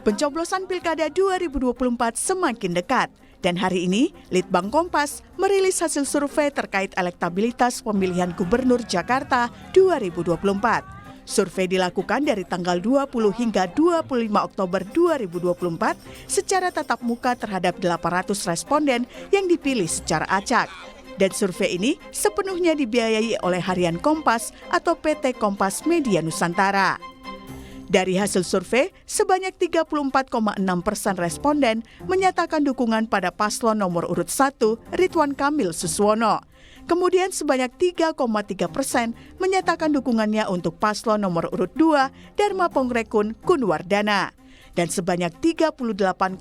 Pencoblosan Pilkada 2024 semakin dekat dan hari ini Litbang Kompas merilis hasil survei terkait elektabilitas pemilihan Gubernur Jakarta 2024. Survei dilakukan dari tanggal 20 hingga 25 Oktober 2024 secara tatap muka terhadap 800 responden yang dipilih secara acak. Dan survei ini sepenuhnya dibiayai oleh Harian Kompas atau PT Kompas Media Nusantara. Dari hasil survei, sebanyak 34,6% responden menyatakan dukungan pada paslon nomor urut 1, Ridwan Kamil Suswono. Kemudian sebanyak 3,3% menyatakan dukungannya untuk paslon nomor urut 2, Dharma Pongrekun Kunwardana. Dan sebanyak 38,3%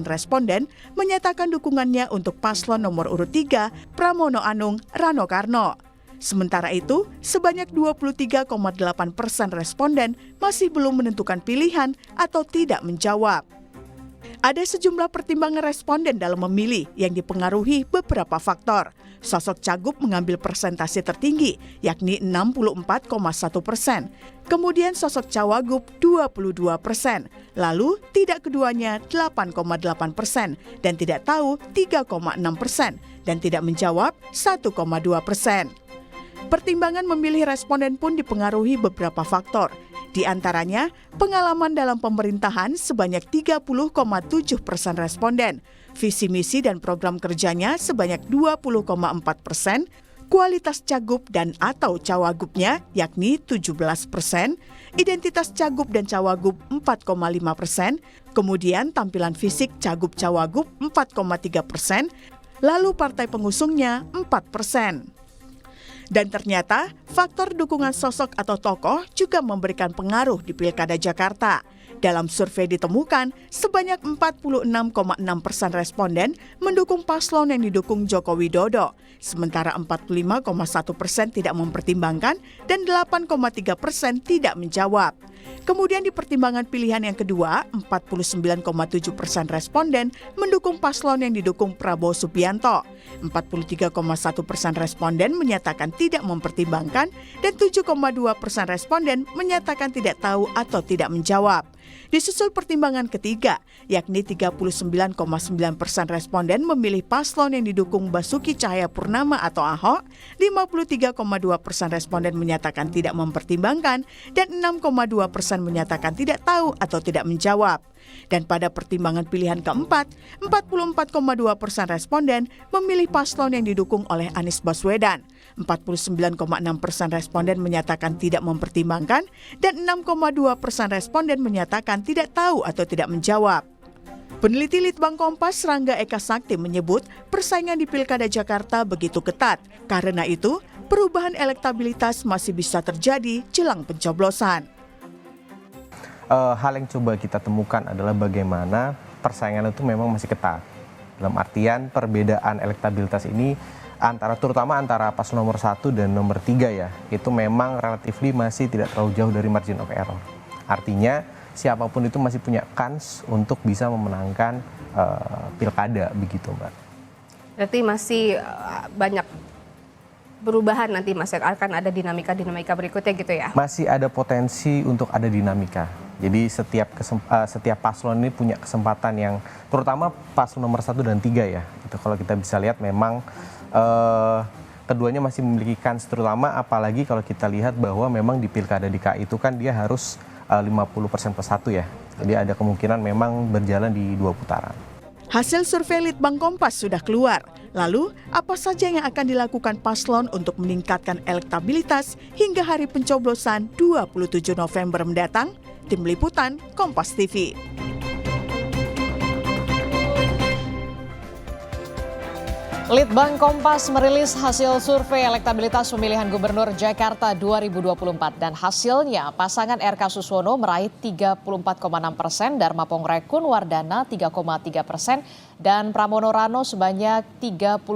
responden menyatakan dukungannya untuk paslon nomor urut 3, Pramono Anung Rano Karno. Sementara itu, sebanyak 23,8% responden masih belum menentukan pilihan atau tidak menjawab. Ada sejumlah pertimbangan responden dalam memilih yang dipengaruhi beberapa faktor. Sosok cagup mengambil persentase tertinggi, yakni 64,1%. Kemudian sosok cawagup 22%. Lalu tidak keduanya 8,8% dan tidak tahu 3,6% dan tidak menjawab 1,2%. Pertimbangan memilih responden pun dipengaruhi beberapa faktor. Di antaranya, pengalaman dalam pemerintahan sebanyak 30,7% responden, visi misi dan program kerjanya sebanyak 20,4%, kualitas cagup dan atau cawagupnya yakni 17%, identitas cagup dan cawagup 4,5%, kemudian tampilan fisik cagup cawagup 4,3%, lalu partai pengusungnya 4%. Dan ternyata, faktor dukungan sosok atau tokoh juga memberikan pengaruh di Pilkada Jakarta. Dalam survei ditemukan, sebanyak 46,6% responden mendukung paslon yang didukung Joko Widodo, sementara 45,1% tidak mempertimbangkan dan 8,3% tidak menjawab. Kemudian di pertimbangan pilihan yang kedua, 49,7% responden mendukung paslon yang didukung Prabowo Subianto. 43,1% responden menyatakan tidak mempertimbangkan dan 7,2% responden menyatakan tidak tahu atau tidak menjawab. Disusul pertimbangan ketiga, yakni 39,9% responden memilih paslon yang didukung Basuki Cahayapurnama atau Ahok, 53,2% responden menyatakan tidak mempertimbangkan, dan 6,2% menyatakan tidak tahu atau tidak menjawab. Dan pada pertimbangan pilihan keempat, 44,2% responden memilih paslon yang didukung oleh Anies Baswedan. 49,6% responden menyatakan tidak mempertimbangkan dan 6,2% responden menyatakan tidak tahu atau tidak menjawab. Peneliti Litbang Kompas Rangga Eka Sakti menyebut persaingan di Pilkada Jakarta begitu ketat. Karena itu, perubahan elektabilitas masih bisa terjadi jelang pencoblosan. Hal yang coba kita temukan adalah bagaimana persaingan itu memang masih ketat. Dalam artian perbedaan elektabilitas ini terutama antara paslon nomor 1 dan nomor 3 ya, itu memang relatif masih tidak terlalu jauh dari margin of error. Artinya siapapun itu masih punya kans untuk bisa memenangkan pilkada begitu, Mbak. Berarti masih banyak perubahan nanti, Mas, akan ada dinamika berikutnya gitu ya? Masih ada potensi untuk ada dinamika. Jadi setiap paslon ini punya kesempatan yang, terutama paslon nomor 1 dan 3 ya. Itu kalau kita bisa lihat memang keduanya masih memiliki kans, terutama apalagi kalau kita lihat bahwa memang di Pilkada DKI itu kan dia harus 50% plus 1 ya. Jadi ada kemungkinan memang berjalan di 2 putaran. Hasil survei Litbang Kompas sudah keluar. Lalu, apa saja yang akan dilakukan paslon untuk meningkatkan elektabilitas hingga hari pencoblosan 27 November mendatang? Tim Liputan, Kompas TV. Litbang Kompas merilis hasil survei elektabilitas pemilihan Gubernur Jakarta 2024 dan hasilnya pasangan RK Suswono meraih 34,6%, Dharma Pongrekun Wardana 3,3% dan Pramono Rano sebanyak 38,3%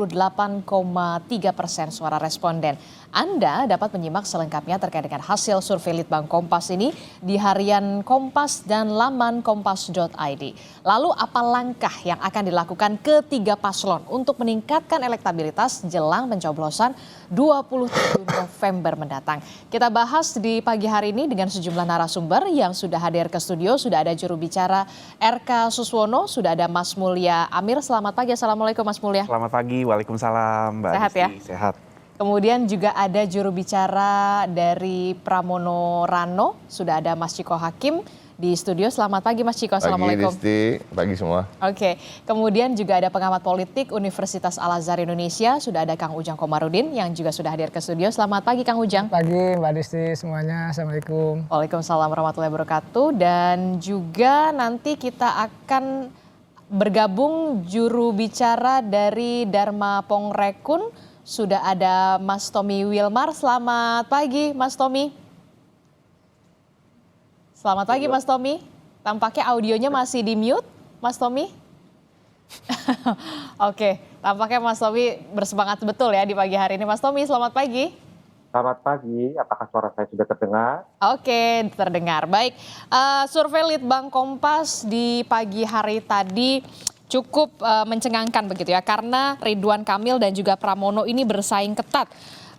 suara responden. Anda dapat menyimak selengkapnya terkait dengan hasil survei Litbang Kompas ini di harian Kompas dan laman kompas.id. Lalu apa langkah yang akan dilakukan ketiga paslon untuk meningkatkan elektabilitas jelang pencoblosan 27 November mendatang? Kita bahas di pagi hari ini dengan sejumlah narasumber yang sudah hadir ke studio. Sudah ada juru bicara RK Suswono, sudah ada Mas Mulya Amir. Selamat pagi, Assalamualaikum Mas Mulya. Selamat pagi, waalaikumsalam Mbak Sehat Disti. ya? Sehat. Kemudian juga ada juru bicara dari Pramono Rano, sudah ada Mas Ciko Hakim di studio. Selamat pagi Mas Ciko, Assalamualaikum. Pagi Disti, pagi semua. Oke, kemudian juga ada pengamat politik Universitas Al-Azhar Indonesia, sudah ada Kang Ujang Komarudin yang juga sudah hadir ke studio. Selamat pagi Kang Ujang. Pagi Mbak Disti semuanya, Assalamualaikum. Waalaikumsalam warahmatullahi wabarakatuh. Dan juga nanti kita akan bergabung juru bicara dari Dharma Pongrekun. Sudah ada Mas Tommy Wilmar. Selamat pagi Mas Tommy. Selamat pagi Mas Tommy. Tampaknya audionya masih di mute Mas Tommy. Oke, tampaknya Mas Tommy bersemangat betul ya di pagi hari ini. Mas Tommy, selamat pagi. Selamat pagi, apakah suara saya sudah terdengar? Oke, terdengar. Baik, survei Litbang Kompas di pagi hari tadi cukup mencengangkan begitu ya, karena Ridwan Kamil dan juga Pramono ini bersaing ketat.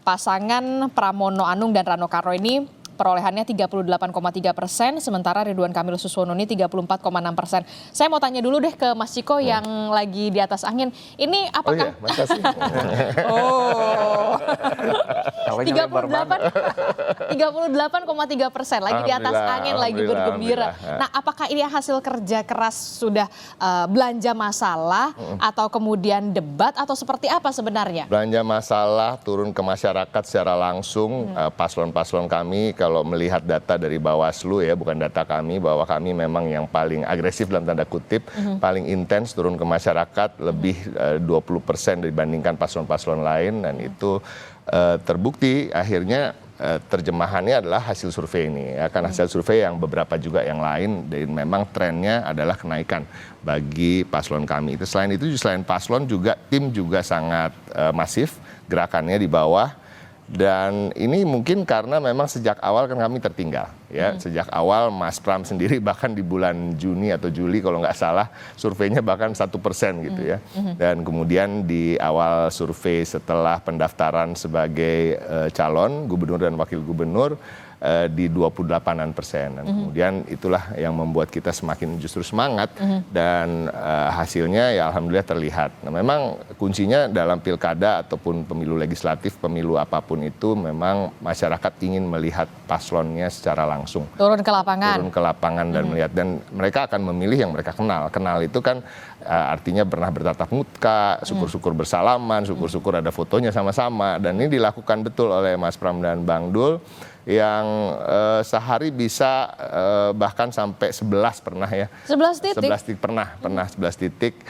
Pasangan Pramono Anung dan Rano Karno ini perolehannya 38,3%, sementara Ridwan Kamil Suswono ini 34,6%. Saya mau tanya dulu deh ke Mas Ciko yang lagi di atas angin. Ini apakah... Oh iya, masa sih? Oh. 38,3% lagi di atas Alhamdulillah, angin, lagi alhamdulillah, bergembira. alhamdulillah. Nah, apakah ini hasil kerja keras sudah belanja masalah atau kemudian debat atau seperti apa sebenarnya? Belanja masalah turun ke masyarakat secara langsung, paslon-paslon kami kalau melihat data dari Bawaslu ya, bukan data kami, bahwa kami memang yang paling agresif dalam tanda kutip, paling intens turun ke masyarakat, lebih 20% dibandingkan paslon-paslon lain, dan itu terbukti akhirnya terjemahannya adalah hasil survei ini ya, kan hasil survei yang beberapa juga yang lain, dan memang trennya adalah kenaikan bagi paslon kami. Itu selain itu, selain paslon juga tim juga sangat masif gerakannya di bawah. Dan ini mungkin karena memang sejak awal kan kami tertinggal ya. Sejak awal Mas Pram sendiri bahkan di bulan Juni atau Juli kalau nggak salah surveinya bahkan 1% gitu ya. Dan kemudian di awal survei setelah pendaftaran sebagai calon gubernur dan wakil gubernur di 28%. Dan kemudian itulah yang membuat kita semakin justru semangat dan hasilnya ya alhamdulillah terlihat. Nah, memang kuncinya dalam pilkada ataupun pemilu legislatif, pemilu apapun itu memang masyarakat ingin melihat paslonnya secara langsung. Turun ke lapangan. Turun ke lapangan dan melihat, dan mereka akan memilih yang mereka kenal. Kenal itu kan artinya pernah bertatap muka, syukur-syukur bersalaman, syukur-syukur ada fotonya sama-sama, dan ini dilakukan betul oleh Mas Pram dan Bang Dul yang sehari bisa bahkan sampai 11 pernah ya. 11 titik? 11 titik pernah 11 titik,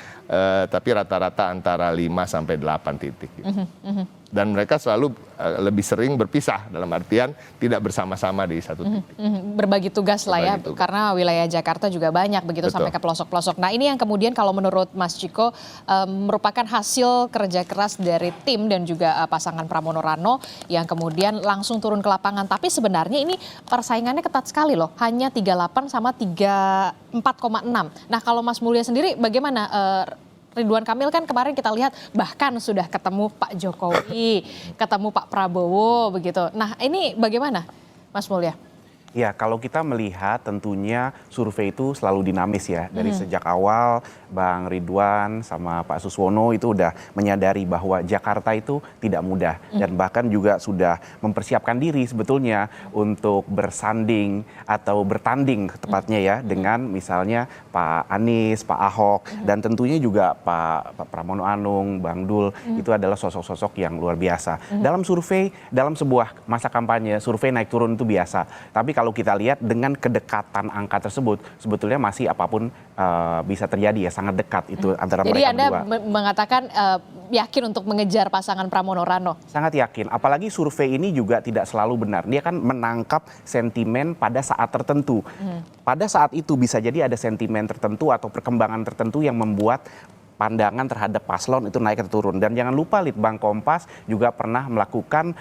tapi rata-rata antara 5 sampai 8 titik. Gitu. Dan mereka selalu lebih sering berpisah, dalam artian tidak bersama-sama di satu titik. Berbagi tugas lah ya, Berbagi tugas. karena wilayah Jakarta juga banyak begitu. Betul. Sampai ke pelosok-pelosok. Nah, ini yang kemudian kalau menurut Mas Ciko merupakan hasil kerja keras dari tim dan juga pasangan Pramono Rano yang kemudian langsung turun ke lapangan. Tapi sebenarnya ini persaingannya ketat sekali loh, hanya 38 sama 34,6. Nah, kalau Mas Mulya sendiri bagaimana? Ridwan Kamil kan kemarin kita lihat bahkan sudah ketemu Pak Jokowi, ketemu Pak Prabowo begitu. Nah, ini bagaimana Mas Mulya? Ya, kalau kita melihat tentunya survei itu selalu dinamis ya. Dari sejak awal Bang Ridwan sama Pak Suswono itu udah menyadari bahwa Jakarta itu tidak mudah. Dan bahkan juga sudah mempersiapkan diri sebetulnya untuk bersanding atau bertanding tepatnya ya dengan misalnya Pak Anies, Pak Ahok, dan tentunya juga Pak Pramono Anung, Bang Dul, itu adalah sosok-sosok yang luar biasa. Dalam survei, dalam sebuah masa kampanye, survei naik turun itu biasa. Tapi kalau kita lihat dengan kedekatan angka tersebut, sebetulnya masih apapun bisa terjadi ya, sangat dekat itu antara Jadi mereka Anda berdua. mengatakan yakin untuk mengejar pasangan Pramono Rano? Sangat yakin, apalagi survei ini juga tidak selalu benar. Dia kan menangkap sentimen pada saat tertentu. Pada saat itu bisa jadi ada sentimen tertentu atau perkembangan tertentu yang membuat pandangan terhadap paslon itu naik atau turun. Dan jangan lupa Litbang Kompas juga pernah melakukan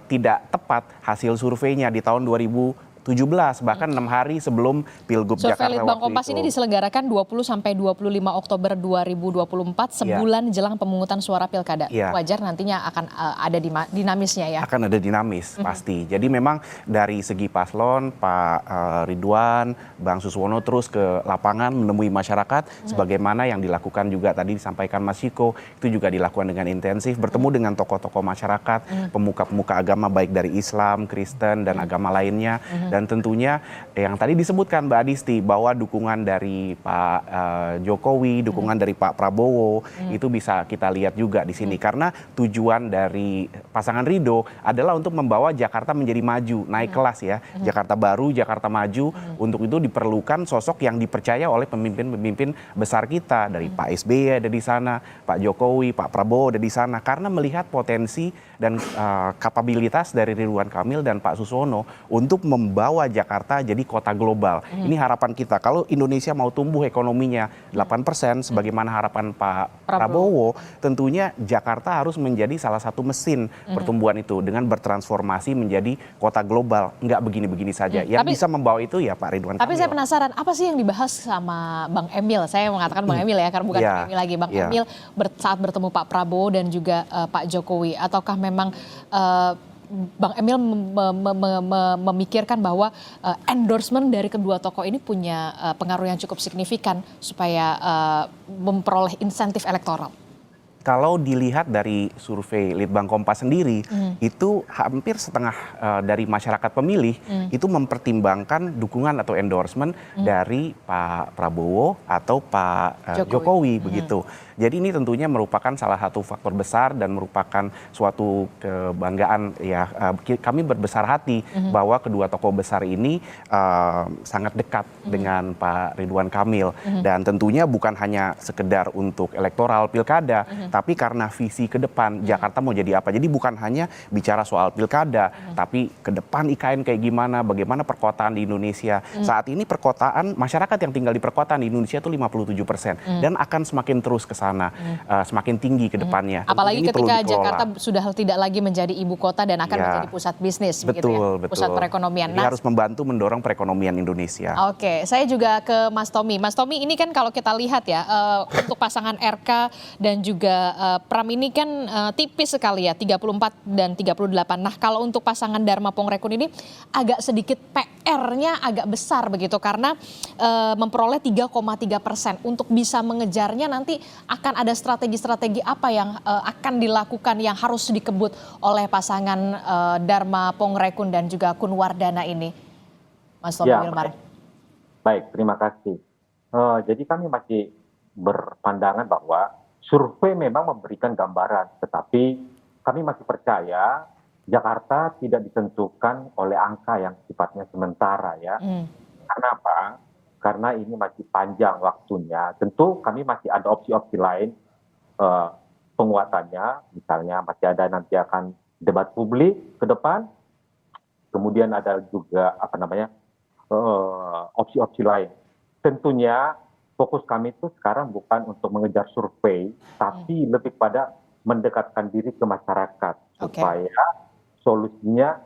tidak tepat hasil surveinya di tahun 2017, bahkan 6 hari sebelum Pilgub Survei Jakarta Litbang waktu Kompas itu. ini diselenggarakan 20 sampai 25 Oktober 2024, sebulan jelang pemungutan suara pilkada. Iya. Wajar nantinya akan ada dinamisnya ya. Akan ada dinamis pasti. Jadi memang dari segi paslon Pak Ridwan, Bang Suswono terus ke lapangan menemui masyarakat sebagaimana yang dilakukan juga tadi disampaikan Mas Chiko, itu juga dilakukan dengan intensif, bertemu dengan tokoh-tokoh masyarakat, pemuka-pemuka agama baik dari Islam, Kristen dan agama lainnya. Dan tentunya yang tadi disebutkan Mbak Adisti bahwa dukungan dari Pak Jokowi, dukungan dari Pak Prabowo itu bisa kita lihat juga di sini karena tujuan dari pasangan Ridho adalah untuk membawa Jakarta menjadi maju, naik kelas ya. Jakarta baru, Jakarta maju. Untuk itu diperlukan sosok yang dipercaya oleh pemimpin-pemimpin besar kita, dari Pak SBY ada di sana, Pak Jokowi, Pak Prabowo ada di sana, karena melihat potensi dan kapabilitas dari Ridwan Kamil dan Pak Suswono untuk membawa Jakarta jadi kota global. Ini harapan kita. Kalau Indonesia mau tumbuh ekonominya 8% sebagaimana harapan Pak Prabowo, tentunya Jakarta harus menjadi salah satu mesin pertumbuhan itu dengan bertransformasi menjadi kota global. Enggak begini-begini saja. Yang bisa membawa itu ya Pak Ridwan Tapi Kamil. saya penasaran, apa sih yang dibahas sama Bang Emil? Saya mengatakan Bang Emil ya, karena bukan Iya, Bang Emil lagi. Bang iya. Emil saat bertemu Pak Prabowo dan juga Pak Jokowi. Ataukah memang Bang Emil memikirkan bahwa endorsement dari kedua tokoh ini punya pengaruh yang cukup signifikan supaya memperoleh insentif elektoral? Kalau dilihat dari survei Litbang Kompas sendiri, itu hampir setengah dari masyarakat pemilih itu mempertimbangkan dukungan atau endorsement dari Pak Prabowo atau Pak Jokowi begitu. Jadi ini tentunya merupakan salah satu faktor besar dan merupakan suatu kebanggaan ya. Kami berbesar hati bahwa kedua tokoh besar ini sangat dekat dengan Pak Ridwan Kamil dan tentunya bukan hanya sekedar untuk elektoral pilkada, tapi karena visi ke depan Jakarta mau jadi apa. Jadi bukan hanya bicara soal pilkada, tapi ke depan IKN kayak gimana, bagaimana perkotaan di Indonesia. Saat ini perkotaan, masyarakat yang tinggal di perkotaan di Indonesia itu 57% dan akan semakin terus ke sana, semakin tinggi ke depannya. Apalagi Ini perlu ketika dikelola. Jakarta sudah tidak lagi menjadi ibu kota dan akan menjadi pusat bisnis, begitu ya? Betul. Pusat perekonomian. Jadi harus membantu mendorong perekonomian Indonesia. Oke, saya juga ke Mas Tommy. Mas Tommy, ini kan kalau kita lihat ya, untuk pasangan RK dan juga Pram ini kan tipis sekali ya, 34 dan 38. Nah, kalau untuk pasangan Dharma Pongrekun ini agak sedikit PR-nya agak besar begitu, karena memperoleh 3,3%. Untuk bisa mengejarnya nanti akan ada strategi-strategi apa yang akan dilakukan yang harus dikebut oleh pasangan Dharma Pongrekun dan juga Kunwardana ini, Mas Tommy Wilmar. Baik, terima kasih. Jadi kami masih berpandangan bahwa survei memang memberikan gambaran, tetapi kami masih percaya Jakarta tidak ditentukan oleh angka yang sifatnya sementara ya. Kenapa? Karena ini masih panjang waktunya. Tentu kami masih ada opsi-opsi lain penguatannya, misalnya masih ada nanti akan debat publik ke depan, kemudian ada juga opsi-opsi lain. Tentunya fokus kami itu sekarang bukan untuk mengejar survei, tapi lebih pada mendekatkan diri ke masyarakat supaya solusinya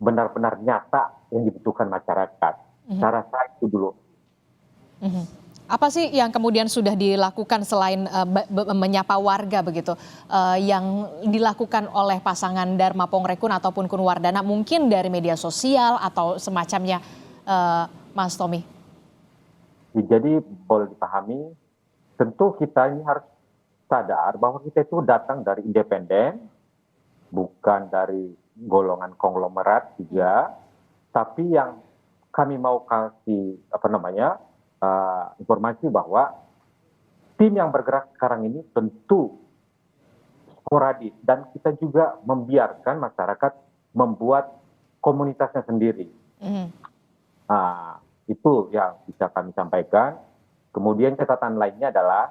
benar-benar nyata yang dibutuhkan masyarakat. Cara saya itu dulu. Apa sih yang kemudian sudah dilakukan selain menyapa warga begitu, yang dilakukan oleh pasangan Dharma Pongrekun ataupun Kunwardana, mungkin dari media sosial atau semacamnya, Mas Tommy? Jadi boleh dipahami, tentu kita ini harus sadar bahwa kita itu datang dari independen, bukan dari golongan konglomerat juga, tapi yang kami mau kasih informasi bahwa tim yang bergerak sekarang ini tentu sporadis dan kita juga membiarkan masyarakat membuat komunitasnya sendiri. Itu yang bisa kami sampaikan. Kemudian catatan lainnya adalah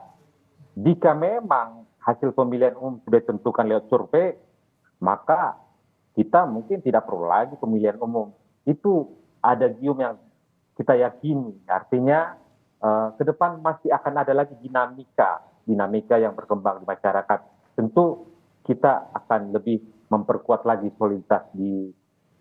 jika memang hasil pemilihan umum sudah ditentukan lewat survei, maka kita mungkin tidak perlu lagi pemilihan umum. Itu ada gium yang kita yakini. Artinya ke depan masih akan ada lagi dinamika dinamika yang berkembang di masyarakat, tentu kita akan lebih memperkuat lagi soliditas di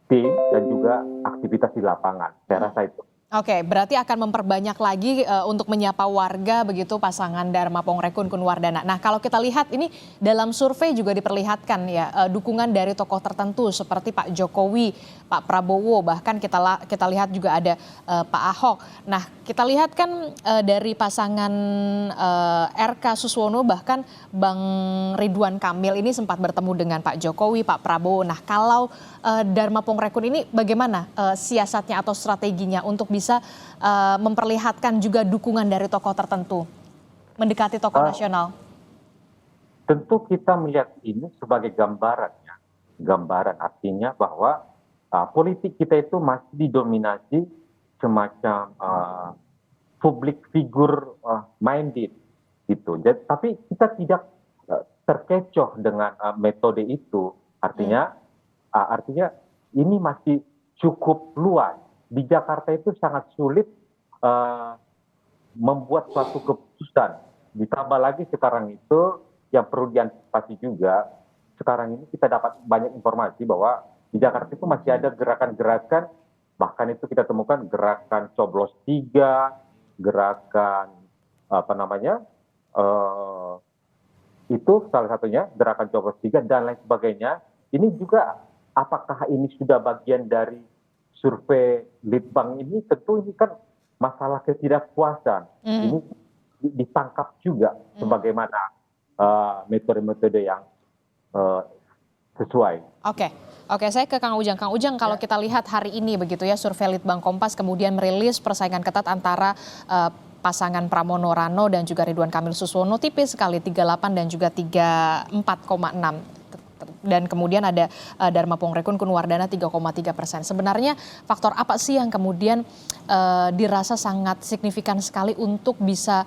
tim dan juga aktivitas di lapangan. Saya rasa itu. Oke, berarti akan memperbanyak lagi untuk menyapa warga begitu pasangan Dharma Pongrekun Kunwardana. Nah, kalau kita lihat ini dalam survei juga diperlihatkan ya dukungan dari tokoh tertentu seperti Pak Jokowi, Pak Prabowo, bahkan kita lihat juga ada Pak Ahok. Nah, kita lihat kan dari pasangan RK Suswono bahkan Bang Ridwan Kamil ini sempat bertemu dengan Pak Jokowi, Pak Prabowo. Nah, kalau Dharma Pongrekun ini bagaimana siasatnya atau strateginya untuk bisa memperlihatkan juga dukungan dari tokoh tertentu, mendekati tokoh nasional? Tentu kita melihat ini sebagai gambarannya. Gambaran artinya bahwa politik kita itu masih didominasi semacam public figure minded gitu. Jadi, tapi kita tidak terkecoh dengan metode itu. Artinya ini masih cukup luas. Di Jakarta itu sangat sulit membuat suatu keputusan. Ditambah lagi sekarang itu yang perlu diantisipasi juga, sekarang ini kita dapat banyak informasi bahwa di Jakarta itu masih ada gerakan-gerakan, bahkan itu kita temukan gerakan Coblos 3, gerakan itu salah satunya, gerakan Coblos 3 dan lain sebagainya. Ini juga apakah ini sudah bagian dari survei Litbang ini? Tentu ini kan masalah ketidakpuasan. Ini ditangkap juga sebagaimana metode-metode yang sesuai. Oke, saya ke Kang Ujang. Kang Ujang, kalau kita lihat hari ini begitu ya, survei Litbang Kompas kemudian merilis persaingan ketat antara pasangan Pramono Rano dan juga Ridwan Kamil Suswono, tipis sekali 38 dan juga 34,6. Dan kemudian ada Dharma Pongrekun Kunwardana 3,3%. Sebenarnya faktor apa sih yang kemudian dirasa sangat signifikan sekali untuk bisa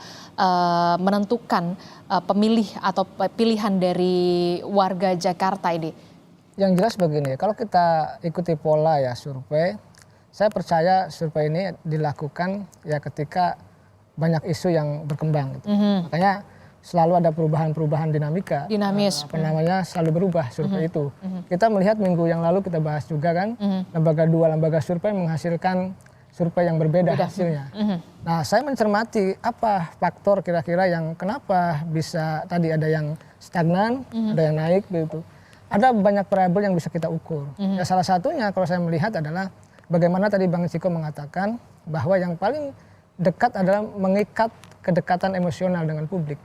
menentukan pemilih atau pilihan dari warga Jakarta ini? Yang jelas begini, kalau kita ikuti pola ya survei, saya percaya survei ini dilakukan ya ketika banyak isu yang berkembang gitu. Makanya selalu ada perubahan-perubahan dinamika. Dinamis. Selalu berubah survei itu. Kita melihat minggu yang lalu kita bahas juga kan, lembaga survei menghasilkan survei yang berbeda hasilnya. Nah, saya mencermati apa faktor kira-kira yang kenapa bisa tadi ada yang stagnan, ada yang naik gitu. Ada banyak variabel yang bisa kita ukur. Ya, salah satunya kalau saya melihat adalah bagaimana tadi Bang Ciko mengatakan bahwa yang paling dekat adalah mengikat kedekatan emosional dengan publik.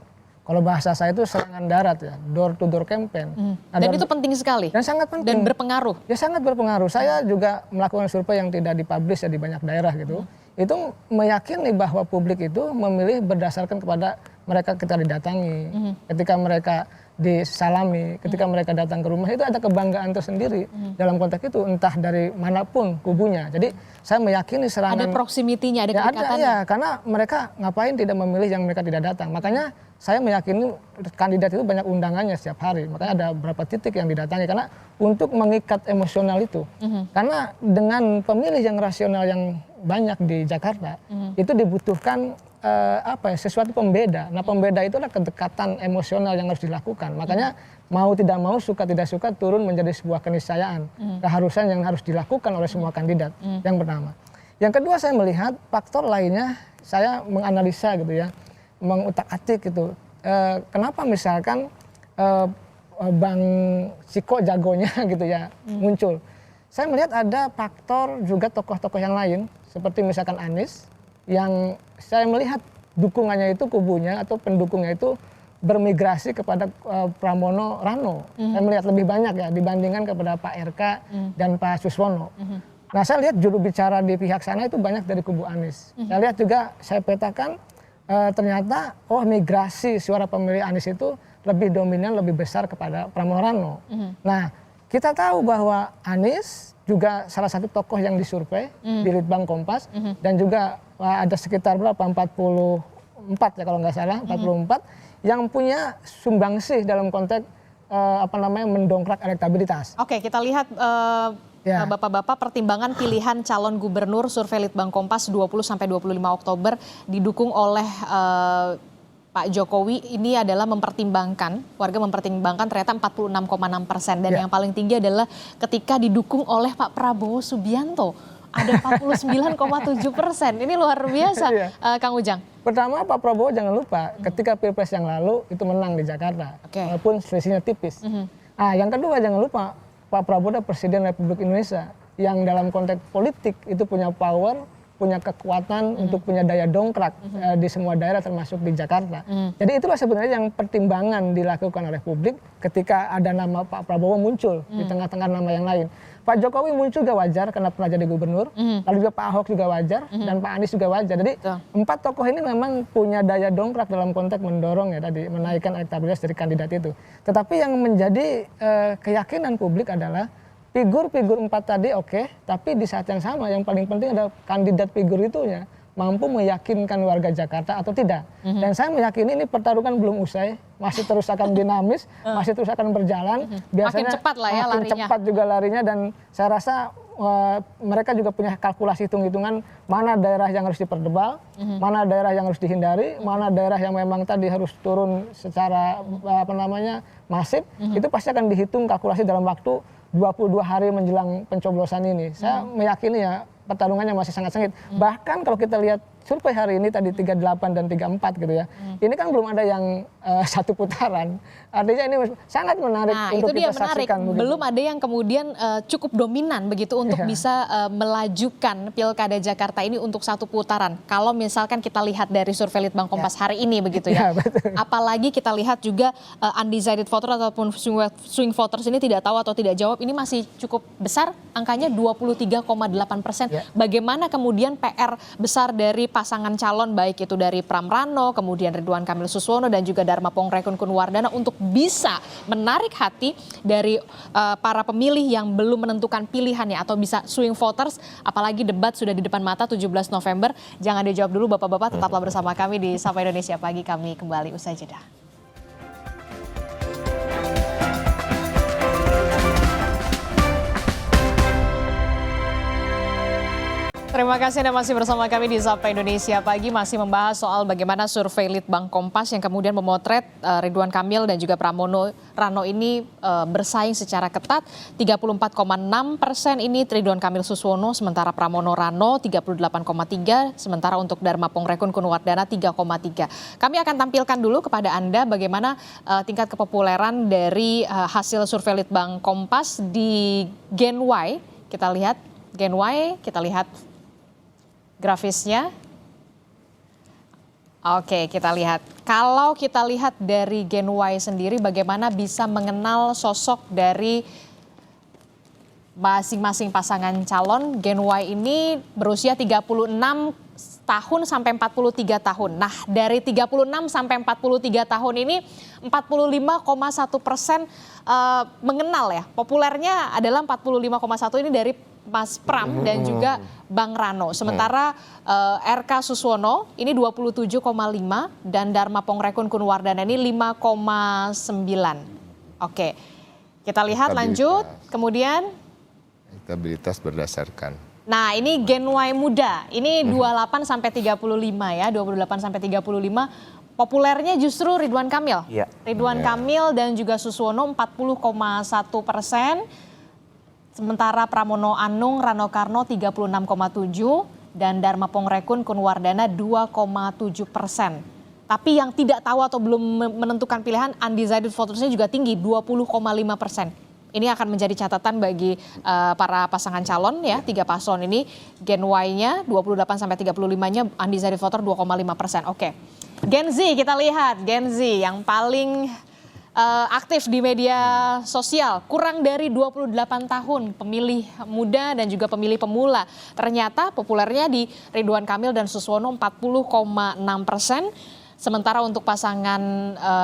Kalau bahasa saya itu serangan darat ya, door to door campaign. Dan itu penting sekali. Dan sangat penting. Dan berpengaruh. Ya sangat berpengaruh. Saya juga melakukan survei yang tidak dipublish ya di banyak daerah gitu. Itu meyakini bahwa publik itu memilih berdasarkan kepada mereka kita didatangi. Ketika mereka disalami, ketika mereka datang ke rumah itu ada kebanggaan tersendiri dalam konteks itu, entah dari manapun kubunya. Jadi saya meyakini serangan. Ada proximity-nya, ada kedekatannya. Ya, karena mereka ngapain tidak memilih yang mereka tidak datang. Makanya saya meyakini kandidat itu banyak undangannya setiap hari. Makanya ada beberapa titik yang didatangi karena untuk mengikat emosional itu. Karena dengan pemilih yang rasional yang banyak di Jakarta itu dibutuhkan sesuatu pembeda. Nah, pembeda itu adalah kedekatan emosional yang harus dilakukan. Makanya mau tidak mau, suka tidak suka turun menjadi sebuah keniscayaan, keharusan yang harus dilakukan oleh semua kandidat. Yang pertama. Yang kedua, saya melihat faktor lainnya, saya menganalisa gitu ya, mengutak-atik gitu. Kenapa misalkan Bang Ciko jagonya gitu ya muncul. Saya melihat ada faktor juga tokoh-tokoh yang lain seperti misalkan Anies yang saya melihat dukungannya itu kubunya atau pendukungnya itu bermigrasi kepada Pramono Rano. Saya melihat lebih banyak ya dibandingkan kepada Pak RK dan Pak Suswono. Nah, saya lihat juru bicara di pihak sana itu banyak dari kubu Anies. Saya lihat juga, saya petakan ternyata migrasi suara pemilih Anies itu lebih dominan, lebih besar kepada Pramono Rano. Nah, kita tahu bahwa Anies juga salah satu tokoh yang disurvei di Litbang Kompas dan juga ada sekitar berapa 44 ya kalau nggak salah 44 yang punya sumbangsih dalam konteks mendongkrak elektabilitas. Oke, kita lihat Bapak-bapak pertimbangan pilihan calon gubernur survei Litbang Kompas 20 sampai 25 Oktober didukung oleh Pak Jokowi ini adalah warga mempertimbangkan ternyata 46,6%. Dan yang paling tinggi adalah ketika didukung oleh Pak Prabowo Subianto. Ada 49,7%. Ini luar biasa, Kang Ujang. Pertama, Pak Prabowo jangan lupa ketika Pilpres yang lalu itu menang di Jakarta. Walaupun selisihnya tipis. Yang kedua jangan lupa Pak Prabowo adalah Presiden Republik Indonesia yang dalam konteks politik itu punya power, punya kekuatan untuk punya daya dongkrak di semua daerah termasuk di Jakarta. Jadi itulah sebenarnya yang pertimbangan dilakukan oleh publik ketika ada nama Pak Prabowo muncul di tengah-tengah nama yang lain. Pak Jokowi muncul juga wajar karena pernah jadi gubernur, lalu juga Pak Ahok juga wajar, dan Pak Anies juga wajar. Jadi empat tokoh ini memang punya daya dongkrak dalam konteks mendorong ya tadi, menaikkan elektabilitas dari kandidat itu. Tetapi yang menjadi keyakinan publik adalah figur-figur empat tadi tapi di saat yang sama yang paling penting adalah kandidat figur itunya mampu meyakinkan warga Jakarta atau tidak. Dan saya meyakini ini pertarungan belum usai, masih terus akan dinamis, masih terus akan berjalan. Biasanya makin cepat lah ya makin larinya. cepat juga larinya, dan saya rasa mereka juga punya kalkulasi hitung-hitungan mana daerah yang harus diperdebal, mana daerah yang harus dihindari, mana daerah yang memang tadi harus turun secara masif. Itu pasti akan dihitung kalkulasi dalam waktu 22 hari menjelang pencoblosan ini. Saya meyakini ya pertarungannya masih sangat sengit. Bahkan kalau kita lihat survei hari ini tadi 38 dan 34 gitu ya. Ini kan belum ada yang satu putaran. Artinya ini sangat menarik untuk kita saksikan. Belum ada yang kemudian cukup dominan begitu untuk bisa melajukan Pilkada Jakarta ini untuk satu putaran. Kalau misalkan kita lihat dari survei Litbang Kompas hari ini begitu ya. Apalagi kita lihat juga undecided voter ataupun swing voters ini tidak tahu atau tidak jawab, ini masih cukup besar, angkanya 23,8%. Bagaimana kemudian PR besar dari pasangan calon baik itu dari Pram Rano, kemudian Ridwan Kamil Suswono dan juga Dharma Pongrekun Kunwardana untuk bisa menarik hati dari para pemilih yang belum menentukan pilihannya atau bisa swing voters, apalagi debat sudah di depan mata 17 November. Jangan dijawab dulu Bapak-bapak, tetaplah bersama kami di Sapa Indonesia Pagi, kami kembali usai jeda. Terima kasih Anda masih bersama kami di Sapa Indonesia Pagi, masih membahas soal bagaimana survei Litbang Kompas yang kemudian memotret Ridwan Kamil dan juga Pramono Rano ini bersaing secara ketat. 34,6% ini Ridwan Kamil Suswono, sementara Pramono Rano 38,3%, sementara untuk Dharma Pongrekun Kunwardana 3,3%. Kami akan tampilkan dulu kepada Anda bagaimana tingkat kepopuleran dari hasil survei Litbang Kompas di Gen Y. Kita lihat Gen Y, kita lihat grafisnya. Oke, kita lihat. Kalau kita lihat dari Gen Y sendiri bagaimana bisa mengenal sosok dari masing-masing pasangan calon. Gen Y ini berusia 36 tahun sampai 43 tahun. Nah, dari 36 sampai 43 tahun ini 45,1% mengenal ya. Populernya adalah 45,1 ini dari Mas Pram dan juga Bang Rano. Sementara RK Suswono ini 27,5 dan Dharma Pongrekun Kunwardana ini 5,9. Oke, kita lihat lanjut. Kemudian elektabilitas berdasarkan. Nah, ini Gen Y muda. Ini 28 sampai 35 ya, 28 sampai 35. Populernya justru Ridwan Kamil. Ridwan Kamil dan juga Suswono 40,1%. Sementara Pramono Anung Rano Karno 36,7% dan Dharma Pongrekun Kunwardana 2,7%. Tapi yang tidak tahu atau belum menentukan pilihan undecided votersnya juga tinggi 20,5%. Ini akan menjadi catatan bagi para pasangan calon ya, 3 paslon ini. Gen Y-nya 28 sampai 35-nya undecided voter 2,5%. Oke. Gen Z kita lihat, Gen Z yang paling aktif di media sosial, kurang dari 28 tahun, pemilih muda dan juga pemilih pemula. Ternyata populernya di Ridwan Kamil dan Suswono 40,6%, sementara untuk pasangan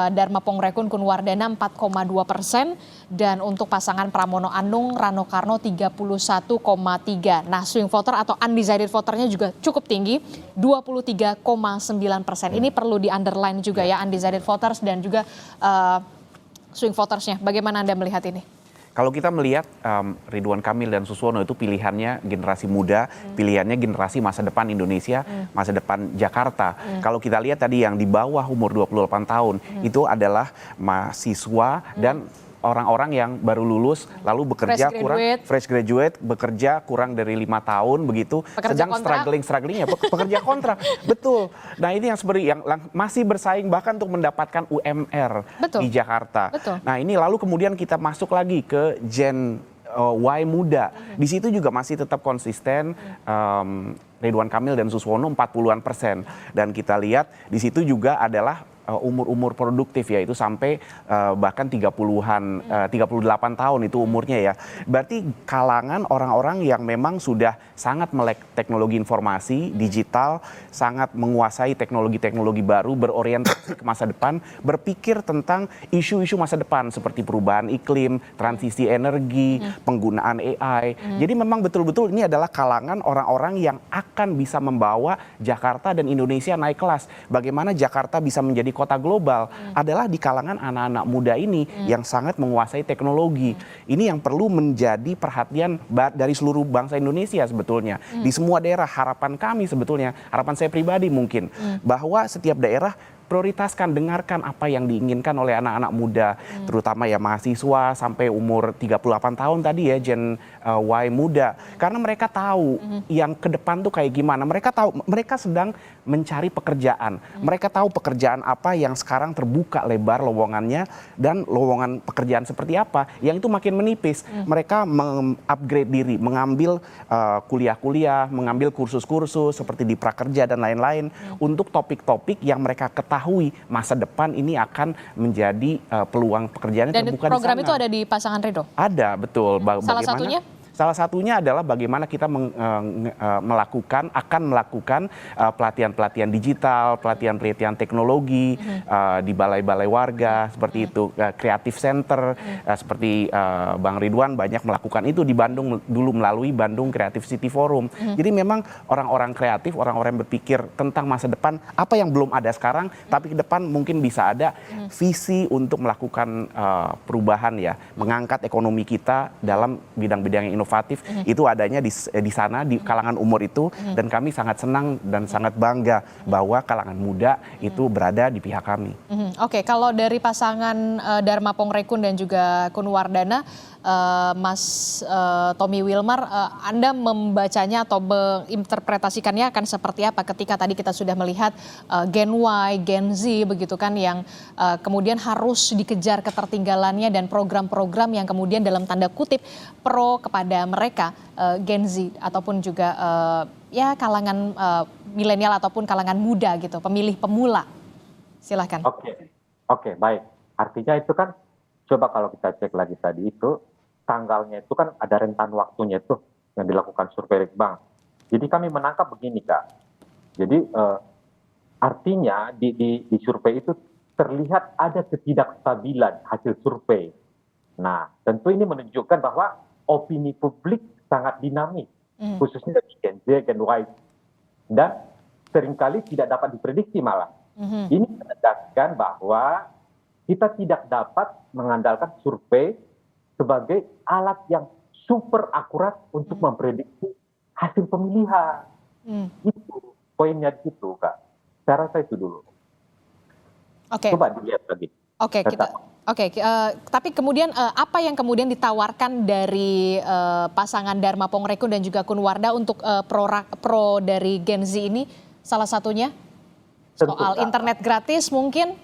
Dharma Pongrekun Kunwardana 4,2%, dan untuk pasangan Pramono Anung Rano Karno 31,3%. Nah, swing voter atau undecided voternya juga cukup tinggi, 23,9%. Ini perlu di underline juga ya, undecided voters dan juga swing votersnya. Bagaimana Anda melihat ini? Kalau kita melihat Ridwan Kamil dan Suswono itu pilihannya generasi muda, pilihannya generasi masa depan Indonesia, masa depan Jakarta. Kalau kita lihat tadi yang di bawah umur 28 tahun itu adalah mahasiswa dan orang-orang yang baru lulus lalu bekerja fresh graduate bekerja kurang dari 5 tahun begitu, Pekerja sedang kontrak. strugglingnya pekerja kontrak. Betul. Nah, ini yang sebenarnya yang masih bersaing bahkan untuk mendapatkan UMR Betul. di Jakarta. Betul. Nah, ini lalu kemudian kita masuk lagi ke Gen Y muda. Di situ juga masih tetap konsisten Ridwan Kamil dan Suswono 40-an%. Dan kita lihat di situ juga adalah umur-umur produktif, yaitu sampai bahkan 30-an 38 tahun itu umurnya ya. Berarti kalangan orang-orang yang memang sudah sangat melek teknologi informasi digital, sangat menguasai teknologi-teknologi baru, berorientasi ke masa depan, berpikir tentang isu-isu masa depan seperti perubahan iklim, transisi energi, penggunaan AI. Jadi memang betul-betul ini adalah kalangan orang-orang yang akan bisa membawa Jakarta dan Indonesia naik kelas. Bagaimana Jakarta bisa menjadi kota global adalah di kalangan anak-anak muda ini yang sangat menguasai teknologi. Ini yang perlu menjadi perhatian dari seluruh bangsa Indonesia sebetulnya. Di semua daerah, harapan kami sebetulnya, harapan saya pribadi mungkin, bahwa setiap daerah prioritaskan, dengarkan apa yang diinginkan oleh anak-anak muda, terutama ya mahasiswa sampai umur 38 tahun tadi ya, Gen Y muda. Karena mereka tahu yang ke depan tuh kayak gimana. Mereka tahu, mereka sedang mencari pekerjaan. Mereka tahu pekerjaan apa yang sekarang terbuka lebar lowongannya, dan lowongan pekerjaan seperti apa yang itu makin menipis. Mereka mengupgrade diri, mengambil kuliah-kuliah, mengambil kursus-kursus seperti di Prakerja dan lain-lain untuk topik-topik yang mereka ketahui masa depan ini akan menjadi peluang pekerjaan yang Dan terbuka di sana. program itu ada di pasangan Ridho? Ada, betul. Salah satunya? Salah satunya adalah bagaimana kita akan melakukan pelatihan-pelatihan digital, pelatihan-pelatihan teknologi di balai-balai warga seperti itu, kreatif center seperti Bang Ridwan banyak melakukan itu di Bandung dulu melalui Bandung Creative City Forum. Jadi memang orang-orang kreatif, orang-orang yang berpikir tentang masa depan, apa yang belum ada sekarang, tapi ke depan mungkin bisa ada visi untuk melakukan perubahan ya, mengangkat ekonomi kita dalam bidang-bidang yang inovatif. Itu adanya di sana di kalangan umur itu, dan kami sangat senang dan sangat bangga bahwa kalangan muda itu berada di pihak kami. Oke, kalau dari pasangan Dharma Pongrekun dan juga Kun Wardana, Mas Tommy Wilmar, Anda membacanya atau menginterpretasikannya akan seperti apa ketika tadi kita sudah melihat Gen Y, Gen Z begitu kan, yang kemudian harus dikejar ketertinggalannya dan program-program yang kemudian dalam tanda kutip pro kepada mereka, Gen Z ataupun juga ya kalangan milenial ataupun kalangan muda gitu, pemilih pemula. Silahkan. Oke, baik. Artinya itu kan, coba kalau kita cek lagi tadi itu, tanggalnya itu kan ada rentan waktunya itu yang dilakukan survei Litbang. Jadi kami menangkap begini, Kak. Jadi artinya di survei itu terlihat ada ketidakstabilan hasil survei. Nah, tentu ini menunjukkan bahwa opini publik sangat dinamis, khususnya di Gen Z, Gen Y, dan seringkali tidak dapat diprediksi malah. Ini menandakan bahwa kita tidak dapat mengandalkan survei sebagai alat yang super akurat untuk memprediksi hasil pemilihan. Itu poinnya di situ, Kak. Saya rasa itu dulu. Coba dilihat lagi. Tapi kemudian apa yang kemudian ditawarkan dari pasangan Dharma Pongrekun dan juga Kun Warda untuk pro dari Gen Z ini, salah satunya soal internet gratis mungkin?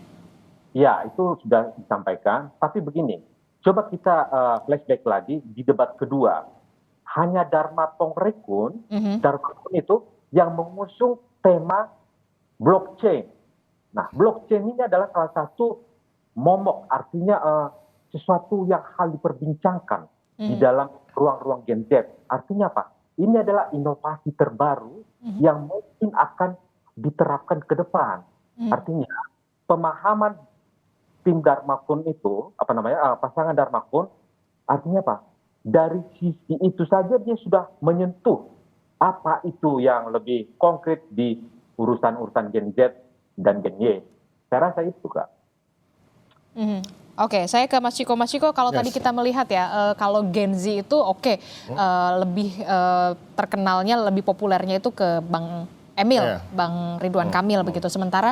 Ya, itu sudah disampaikan. Tapi begini, coba kita flashback lagi di debat kedua. Hanya Dharma Pongrekun, itu yang mengusung tema blockchain. Nah, blockchain ini adalah salah satu momok, artinya sesuatu yang hal diperbincangkan di dalam ruang-ruang Gen Z. Artinya apa? Ini adalah inovasi terbaru yang mungkin akan diterapkan ke depan. Artinya pemahaman tim Dharma Kun itu, pasangan Dharma Kun, artinya apa? Dari sisi itu saja dia sudah menyentuh apa itu yang lebih konkret di urusan-urusan Gen Z dan Gen Y. Saya rasa itu, Kak. Oke, saya ke Mas Ciko. Mas Ciko, kalau tadi kita melihat ya, kalau Gen Z itu lebih terkenalnya, lebih populernya itu ke Bang Emil, Bang Ridwan Kamil begitu. Sementara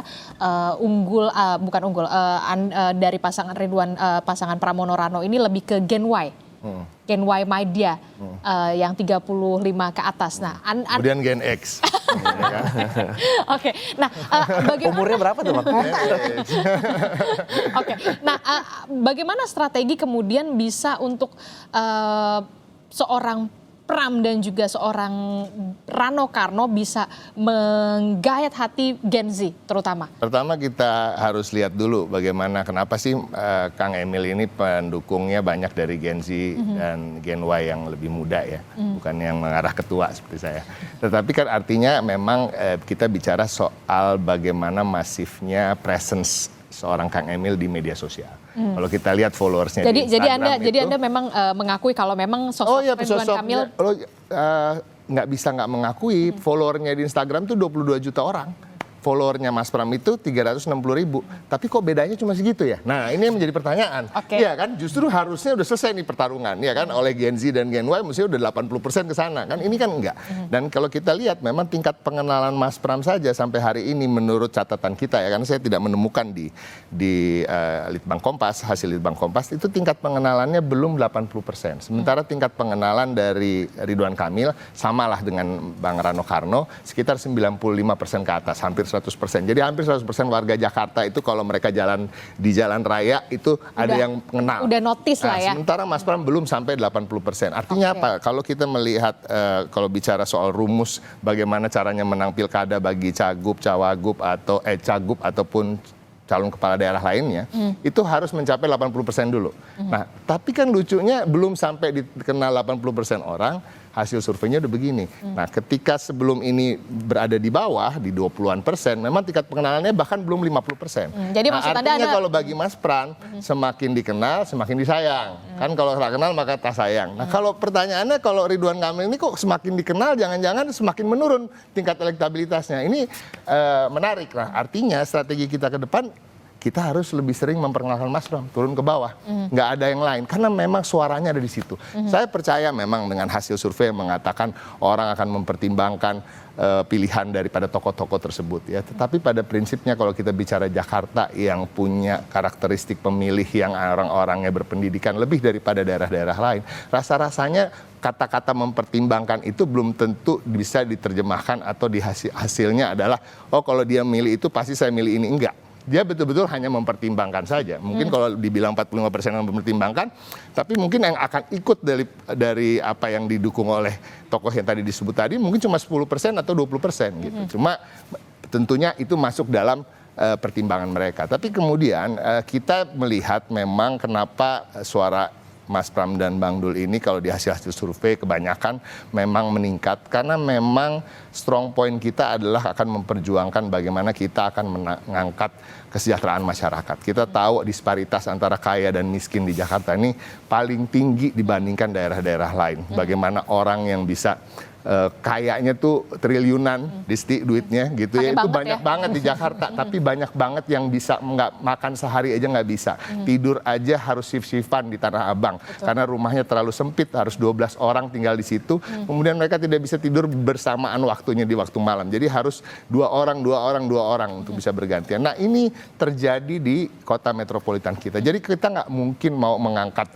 dari pasangan pasangan Pramono Rano ini lebih ke Gen Y. Gen Y Media yang 35 ke atas. Nah, kemudian Gen X. Oke, nah bagaimana Umurnya berapa tuh, Bang? Oke, nah bagaimana strategi kemudian bisa untuk seorang Pram dan juga seorang Rano Karno bisa menggayat hati Gen Z terutama? Pertama kita harus lihat dulu bagaimana, kenapa sih Kang Emil ini pendukungnya banyak dari Gen Z dan Gen Y yang lebih muda ya, bukan yang mengarah ke tua seperti saya. Tetapi kan artinya memang kita bicara soal bagaimana masifnya presence seorang Kang Emil di media sosial. Kalau kita lihat followersnya di Instagram jadi anda memang mengakui kalau memang sosok Ridwan Kamil nggak bisa nggak mengakui followernya di Instagram tuh 22 juta orang. Followernya Mas Pram itu 360.000. Tapi kok bedanya cuma segitu ya? Nah, ini yang menjadi pertanyaan. Iya kan? Justru harusnya udah selesai nih pertarungan, ya kan? Oleh Gen Z dan Gen Y mestinya udah 80% ke sana kan? Ini kan enggak. Dan kalau kita lihat memang tingkat pengenalan Mas Pram saja sampai hari ini menurut catatan kita ya, karena saya tidak menemukan di Litbang Kompas, hasil Litbang Kompas itu tingkat pengenalannya belum 80%. Sementara tingkat pengenalan dari Ridwan Kamil samalah dengan Bang Rano Karno sekitar 95% ke atas, hampir 100%. Jadi hampir 100% warga Jakarta itu kalau mereka jalan di jalan raya itu ada yang kenal. Udah notice lah ya. Sementara Mas Pram belum sampai 80%. Artinya apa? Kalau kita melihat, kalau bicara soal rumus bagaimana caranya menang pilkada bagi cagup, cawagup, atau cagup ataupun calon kepala daerah lainnya, itu harus mencapai 80% dulu. Nah, tapi kan lucunya belum sampai dikenal 80% orang, hasil surveinya udah begini. Nah, ketika sebelum ini berada di bawah, di 20-an%, memang tingkat pengenalannya bahkan belum 50%. Jadi maksud Anda artinya kalau bagi Mas Pram, semakin dikenal, semakin disayang. Kan kalau tak kenal maka tak sayang. Nah, kalau pertanyaannya kalau Ridwan Kamil ini kok semakin dikenal, jangan-jangan semakin menurun tingkat elektabilitasnya. Ini menarik lah. Artinya strategi kita ke depan, kita harus lebih sering memperkenalkan Mas Pram, turun ke bawah. Nggak ada yang lain, karena memang suaranya ada di situ. Saya percaya memang dengan hasil survei yang mengatakan orang akan mempertimbangkan pilihan daripada tokoh-tokoh tersebut ya. Tetapi pada prinsipnya kalau kita bicara Jakarta yang punya karakteristik pemilih yang orang-orangnya berpendidikan lebih daripada daerah-daerah lain, rasa-rasanya kata-kata mempertimbangkan itu belum tentu bisa diterjemahkan atau hasilnya adalah, oh kalau dia milih itu pasti saya milih ini. Enggak. Dia betul-betul hanya mempertimbangkan saja. Mungkin kalau dibilang 45% yang mempertimbangkan, tapi mungkin yang akan ikut dari apa yang didukung oleh tokoh yang tadi disebut tadi mungkin cuma 10% atau 20% gitu. Cuma tentunya itu masuk dalam pertimbangan mereka. Tapi kemudian kita melihat memang kenapa suara Mas Pram dan Bang Dul ini kalau di hasil-hasil survei kebanyakan memang meningkat karena memang strong point kita adalah akan memperjuangkan bagaimana kita akan mengangkat kesejahteraan masyarakat. Kita tahu disparitas antara kaya dan miskin di Jakarta ini paling tinggi dibandingkan daerah-daerah lain. Bagaimana orang yang bisa kayaknya tuh triliunan duitnya gitu ya, itu banyak banget di Jakarta, tapi banyak banget yang bisa nggak makan sehari aja nggak bisa, tidur aja harus shift-shiftan di Tanah Abang karena rumahnya terlalu sempit, harus 12 orang tinggal di situ, kemudian mereka tidak bisa tidur bersamaan waktunya di waktu malam, jadi harus 2 orang untuk bisa bergantian. Nah, ini terjadi di kota metropolitan kita, jadi kita nggak mungkin mau mengangkat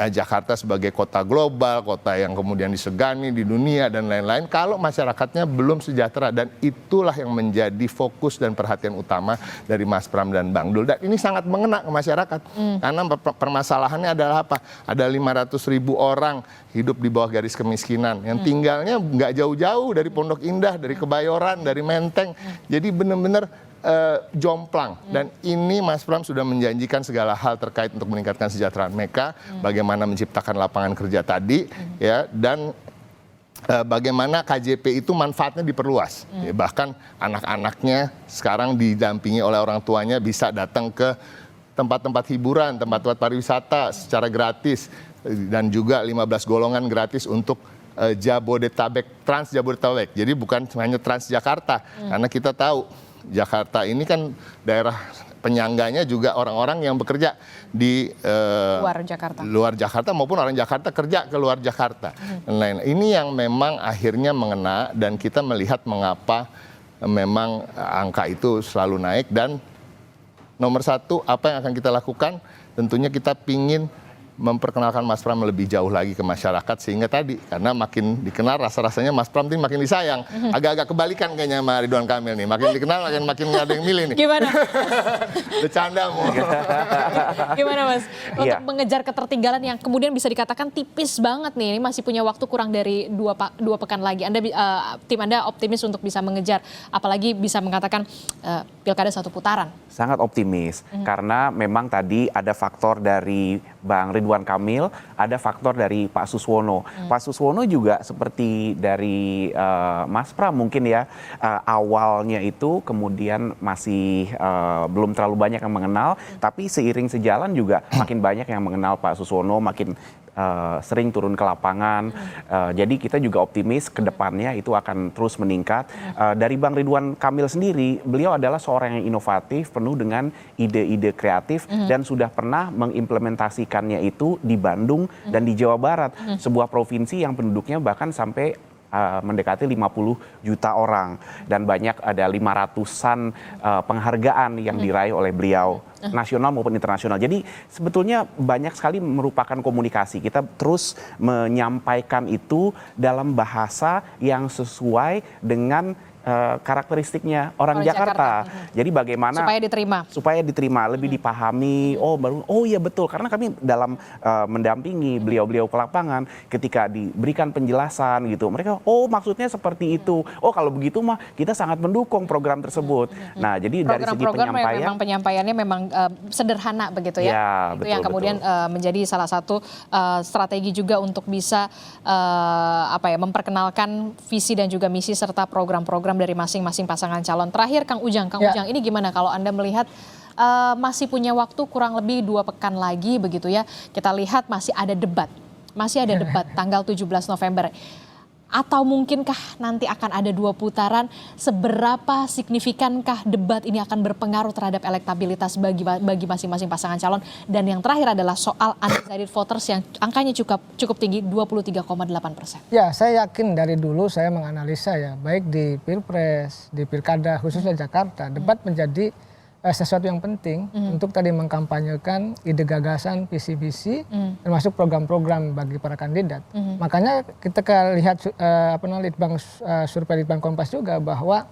Jakarta sebagai kota global, kota yang kemudian disegani di dunia dan lain-lain kalau masyarakatnya belum sejahtera, dan itulah yang menjadi fokus dan perhatian utama dari Mas Pram dan Bang Dul, dan ini sangat mengena ke masyarakat karena permasalahannya adalah apa? Ada 500.000 orang hidup di bawah garis kemiskinan yang tinggalnya nggak jauh-jauh dari Pondok Indah, dari Kebayoran, dari Menteng, jadi benar-benar jomplang. Dan ini Mas Pram sudah menjanjikan segala hal terkait untuk meningkatkan kesejahteraan mereka, bagaimana menciptakan lapangan kerja tadi ya, dan bagaimana KJP itu manfaatnya diperluas. Ya, bahkan anak-anaknya sekarang didampingi oleh orang tuanya bisa datang ke tempat-tempat hiburan, tempat-tempat pariwisata secara gratis, dan juga 15 golongan gratis untuk Jabodetabek, Trans Jabodetabek. Jadi bukan hanya Trans Jakarta, karena kita tahu Jakarta ini kan daerah penyangganya juga orang-orang yang bekerja di luar Jakarta maupun orang Jakarta kerja ke luar Jakarta. Nah, ini yang memang akhirnya mengena dan kita melihat mengapa memang angka itu selalu naik. Dan nomor satu, apa yang akan kita lakukan? Tentunya kita pingin memperkenalkan Mas Pram lebih jauh lagi ke masyarakat, sehingga tadi karena makin dikenal rasa-rasanya Mas Pram ini makin disayang. Agak-agak kebalikan kayaknya sama Ridwan Kamil nih, makin dikenal makin nggak ada yang milih nih. Gimana? Bercanda mau. Gimana Mas? Untuk mengejar ketertinggalan yang kemudian bisa dikatakan tipis banget nih, ini masih punya waktu kurang dari dua pekan lagi. Tim Anda optimis untuk bisa mengejar, apalagi bisa mengatakan pilkada 1 putaran. Sangat optimis karena memang tadi ada faktor dari Bang Ridwan Kamil, ada faktor dari Pak Suswono. Pak Suswono juga seperti dari Mas Pram mungkin ya, awalnya itu kemudian masih belum terlalu banyak yang mengenal, tapi seiring sejalan juga makin banyak yang mengenal Pak Suswono, makin sering turun ke lapangan. Jadi kita juga optimis ke depannya itu akan terus meningkat. Dari Bang Ridwan Kamil sendiri, beliau adalah seorang yang inovatif, penuh dengan ide-ide kreatif dan sudah pernah mengimplementasikannya itu di Bandung dan di Jawa Barat, sebuah provinsi yang penduduknya bahkan sampai mendekati 50 juta orang dan banyak ada 500-an penghargaan yang diraih oleh beliau, nasional maupun internasional. Jadi sebetulnya banyak sekali merupakan komunikasi. Kita terus menyampaikan itu dalam bahasa yang sesuai dengan karakteristiknya orang Jakarta. Jadi bagaimana supaya diterima, lebih dipahami. Oh iya betul, karena kami dalam mendampingi beliau-beliau ke lapangan, ketika diberikan penjelasan gitu, mereka maksudnya seperti itu. Kalau begitu mah kita sangat mendukung program tersebut. Nah, jadi dari segi penyampaiannya memang sederhana begitu ya. Itu yang kemudian menjadi salah satu strategi juga untuk bisa memperkenalkan visi dan juga misi serta program-program dari masing-masing pasangan calon. Terakhir Kang Ujang, ini gimana kalau Anda melihat masih punya waktu kurang lebih 2 pekan lagi begitu ya. Kita lihat masih ada debat tanggal 17 November. Atau mungkinkah nanti akan ada 2 putaran? Seberapa signifikankah debat ini akan berpengaruh terhadap elektabilitas bagi masing-masing pasangan calon? Dan yang terakhir adalah soal undecided voters yang angkanya cukup tinggi, 23,8%. Ya, saya yakin dari dulu saya menganalisa ya, baik di Pilpres, di Pilkada khususnya Jakarta, debat menjadi sesuatu yang penting untuk tadi mengkampanyekan ide gagasan, visi-visi, termasuk program-program bagi para kandidat. Makanya kita lihat survei Litbang Kompas juga bahwa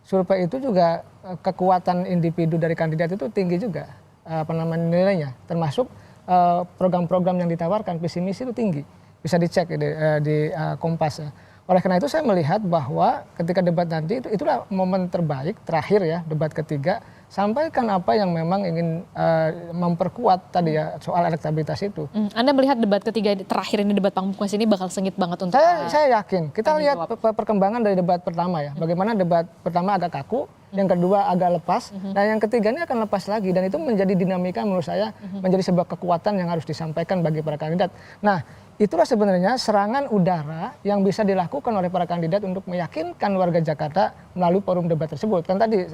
survei itu juga kekuatan individu dari kandidat itu tinggi juga nilainya, termasuk program-program yang ditawarkan, visi misi itu tinggi, bisa dicek di Kompas. Oleh karena itu saya melihat bahwa ketika debat nanti itulah momen terbaik terakhir ya, debat ketiga, sampaikan apa yang memang ingin memperkuat tadi ya soal elektabilitas itu. Anda melihat debat ketiga terakhir ini, debat pamungkas ini bakal sengit banget untuk saya yakin. Kita lihat perkembangan dari debat pertama ya. Bagaimana debat pertama agak kaku, yang kedua agak lepas, dan yang ketiga ini akan lepas lagi, dan itu menjadi dinamika menurut saya menjadi sebuah kekuatan yang harus disampaikan bagi para kandidat. Nah, itulah sebenarnya serangan udara yang bisa dilakukan oleh para kandidat untuk meyakinkan warga Jakarta melalui forum debat tersebut. Kan tadi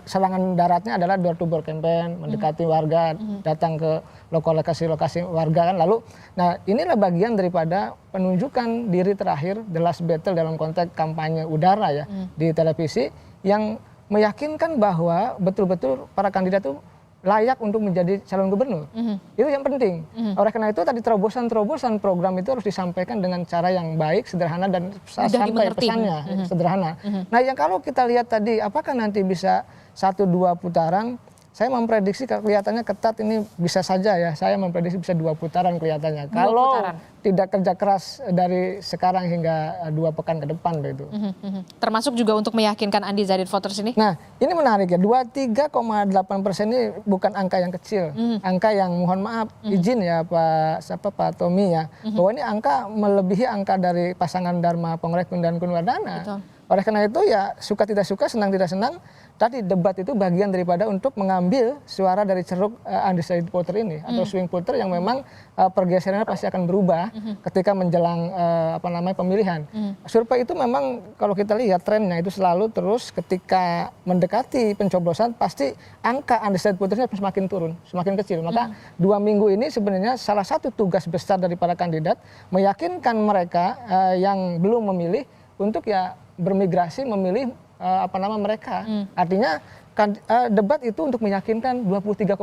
serangan daratnya adalah door to door campaign, mendekati warga, datang ke lokasi-lokasi warga kan. Lalu, nah inilah bagian daripada penunjukan diri terakhir, the last battle dalam konteks kampanye udara ya di televisi, yang meyakinkan bahwa betul-betul para kandidat itu layak untuk menjadi calon gubernur. Itu yang penting. Oleh karena itu tadi terobosan-terobosan program itu harus disampaikan dengan cara yang baik, sederhana, dan sampai pesannya sederhana. Nah, yang kalau kita lihat tadi apakah nanti bisa 1-2 putaran, saya memprediksi kelihatannya ketat, ini bisa saja ya. Saya memprediksi bisa 2 putaran kelihatannya. Kalau tidak kerja keras dari sekarang hingga 2 pekan ke depan begitu. Termasuk juga untuk meyakinkan undecided voters ini? Nah, ini menarik ya. 23,8% ini bukan angka yang kecil. Angka yang mohon maaf, izin ya Pak Tommy ya. Bahwa ini angka melebihi angka dari pasangan Dharma Pengrekun dan Kun Wardana. Oleh karena itu ya suka tidak suka, senang tidak senang, tadi debat itu bagian daripada untuk mengambil suara dari ceruk undecided voter ini atau swing voter yang memang pergeserannya pasti akan berubah ketika menjelang pemilihan. Survei itu memang kalau kita lihat trennya itu selalu terus ketika mendekati pencoblosan pasti angka undecided votersnya semakin turun, semakin kecil. Maka 2 minggu ini sebenarnya salah satu tugas besar dari para kandidat meyakinkan mereka yang belum memilih untuk ya bermigrasi memilih mereka. Artinya debat itu untuk meyakinkan 23,8%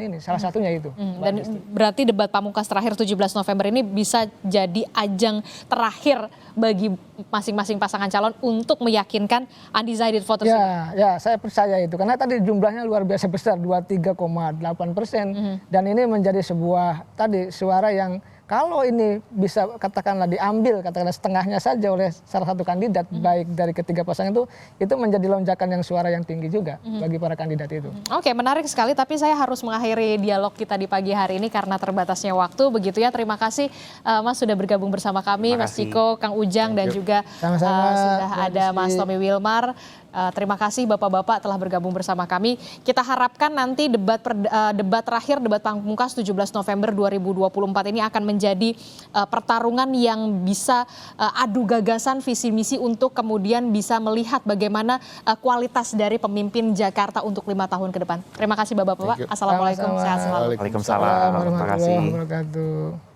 ini, salah satunya itu. Dan berarti debat pamungkas terakhir 17 November ini bisa jadi ajang terakhir bagi masing-masing pasangan calon untuk meyakinkan undecided voters. Ya, saya percaya itu karena tadi jumlahnya luar biasa besar, 23,8%, dan ini menjadi sebuah suara yang kalau ini bisa katakanlah diambil katakanlah setengahnya saja oleh salah satu kandidat baik dari ketiga pasangan itu menjadi lonjakan yang suara yang tinggi juga bagi para kandidat itu. Oke, menarik sekali, tapi saya harus mengakhiri dialog kita di pagi hari ini karena terbatasnya waktu. Begitu ya, terima kasih Mas sudah bergabung bersama kami, Mas Ciko, Kang Ujang, dan juga sudah ada Mas Tommy Wilmar. Terima kasih Bapak-Bapak telah bergabung bersama kami. Kita harapkan nanti debat terakhir, debat pamungkas 17 November 2024 ini akan menjadi pertarungan yang bisa adu gagasan visi misi untuk kemudian bisa melihat bagaimana kualitas dari pemimpin Jakarta untuk 5 tahun ke depan. Terima kasih Bapak-Bapak. Assalamualaikum, sehat selalu. Waalaikumsalam. Terima kasih. Warahmatullahi wabarakatuh.